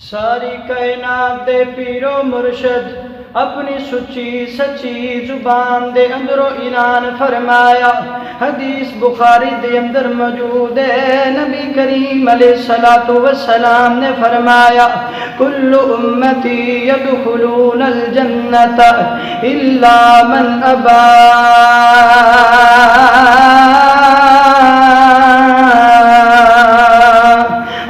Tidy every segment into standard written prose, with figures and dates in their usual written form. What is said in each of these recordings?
ساری کائنات دے پیرو مرشد اپنی سچی سچی زبان دے اندرو اعلان فرمایا. حدیث بخاری دے اندر موجود ہے. نبی کریم علیہ الصلوۃ والسلام نے فرمایا کل امتی یدخلون الجنت الا من ابا.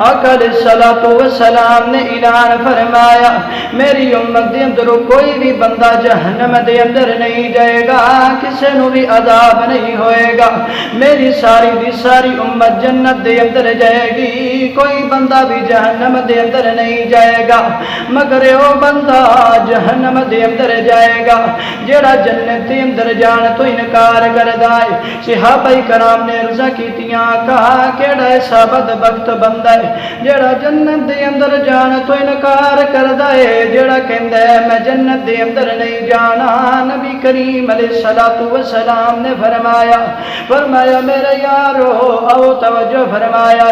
آقا علیہ الصلوۃ والسلام نے اعلان فرمایا میری امت دے اندر کوئی بھی بندہ جہنم دے اندر نہیں جائے گا, کسے نو بھی عذاب نہیں ہوئے گا. میری ساری دی ساری امت جنت دے اندر جائے گی, کوئی بندہ بھی جہنم دے اندر نہیں جائے گا مگر وہ بندہ جہنم دے اندر جائے گا جیڑا جنت دے اندر جان تو انکار کردا ہے. صحابہ کرام نے عرض کیتیاں کہا کیڑا ایسا بدبخت بندہ ہے جیڑا جنت دے اندر جان تو انکار کردا ہے, جیڑا کہندا ہے میں جنت دے اندر نہیں جانا. نبی کریم علیہ الصلوۃ والسلام نے فرمایا میرے یارو آؤ توجہ فرمایا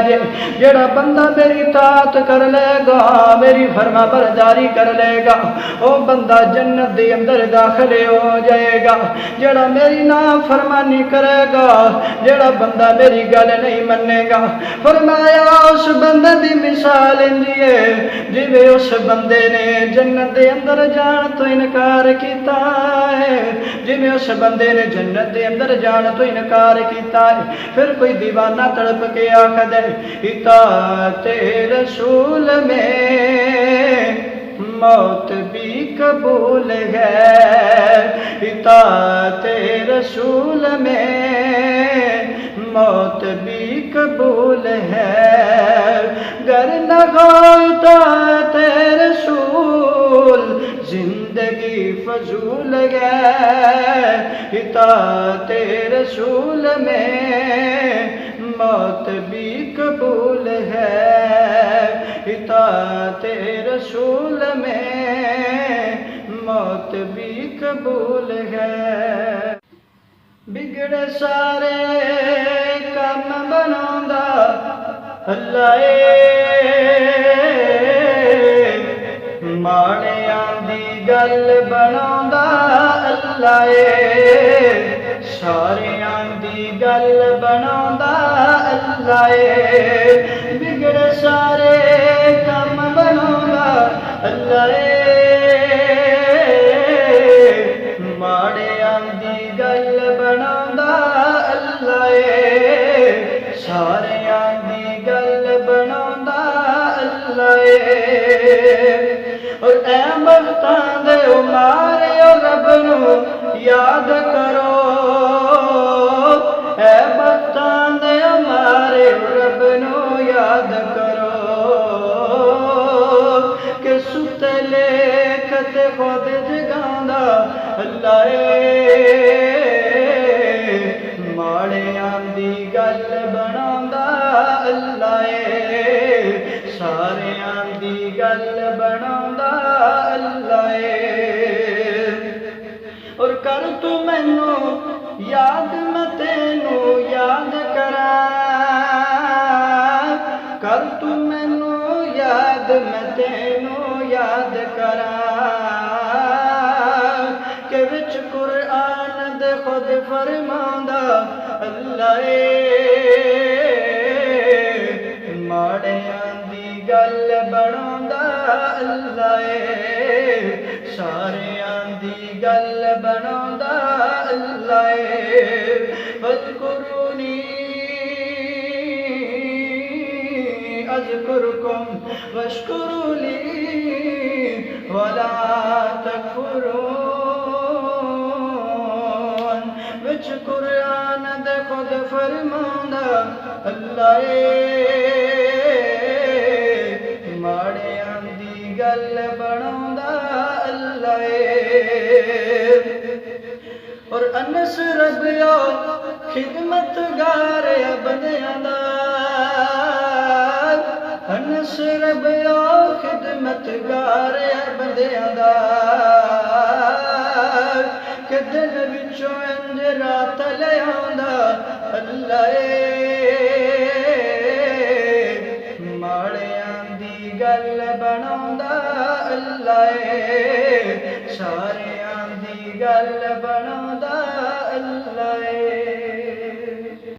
جیڑا بندہ میری اطاعت کر لے گا, میری فرما برداری کر لے گا, وہ بندہ جنت دے اندر داخل ہو جائے گا. جیڑا میری نافرمانی کرے گا, جیڑا بندہ میری گل نہیں منے گا, فرمایا اس بندے دی مثال انجی ہے جویں اس بندے نے جنت دے اندر جان تو انکار کیتا ہے, جویں اس بندے نے جنت دے اندر جان تو انکار کیتا ہے. پھر کوئی دیوانہ تڑپ کے آکھدا ہے اطاعت رسول میں موت بھی قبول ہے, اطاعت رسول میں موت بھی قبول ہے. گر نہ ہو اطاعت رسول زندگی فضول ہے, اطاعت رسول میں موت بھی قبول ہے, اطاعت رسول میں موت بھی قبول ہے. بگڑے سارے کم بناوندا اللہ ماڑیاں دی گل بناوندا اللہ ساریاں دی گل بناوندا اللہ. بگڑے سارے کم بناوندا اللہ ماڑیاں دی گل بناوندا اللہ ساریاں دی گل بناوندا اللہ. اور اے بختاں دے مارے رب نو یاد کرو, اے بختاں دے مارے رب نو یاد کرو کہ ستے لیکھت خود جگاندا اللہ ماڑیاں دی گل بناوندا اللہ ساریاں دی گل بناوندا اللہ. اور کر تو مینوں یاد میں تینوں یاد کراں, کر تو مینوں یاد میں تینوں یاد کراں کہ وچ قرآن دے خود فرماندا اللہ ماڑیاں دی گل بناوندا اللہ ساریاں دی گل بناوندا اللہ. فاذکرونی اذکرکم واشکروا لی ولا تکفرون. وچ قرآن دے خود فرماندا اللہ ماڑیاں دی گل بناوندا اللہ. اور انس ربیو خدمتگار بندیاں دا, انس ربیو خدمتگار بندیاں دا کہ دل وچوں انج رات لے آندا اللہ ماڑیاں دی گل ਬਣਾਉਂਦਾ ਅੱਲਾ ਏ ਸਾਰਿਆਂ ਦੀ ਗੱਲ ਬਣਾਉਂਦਾ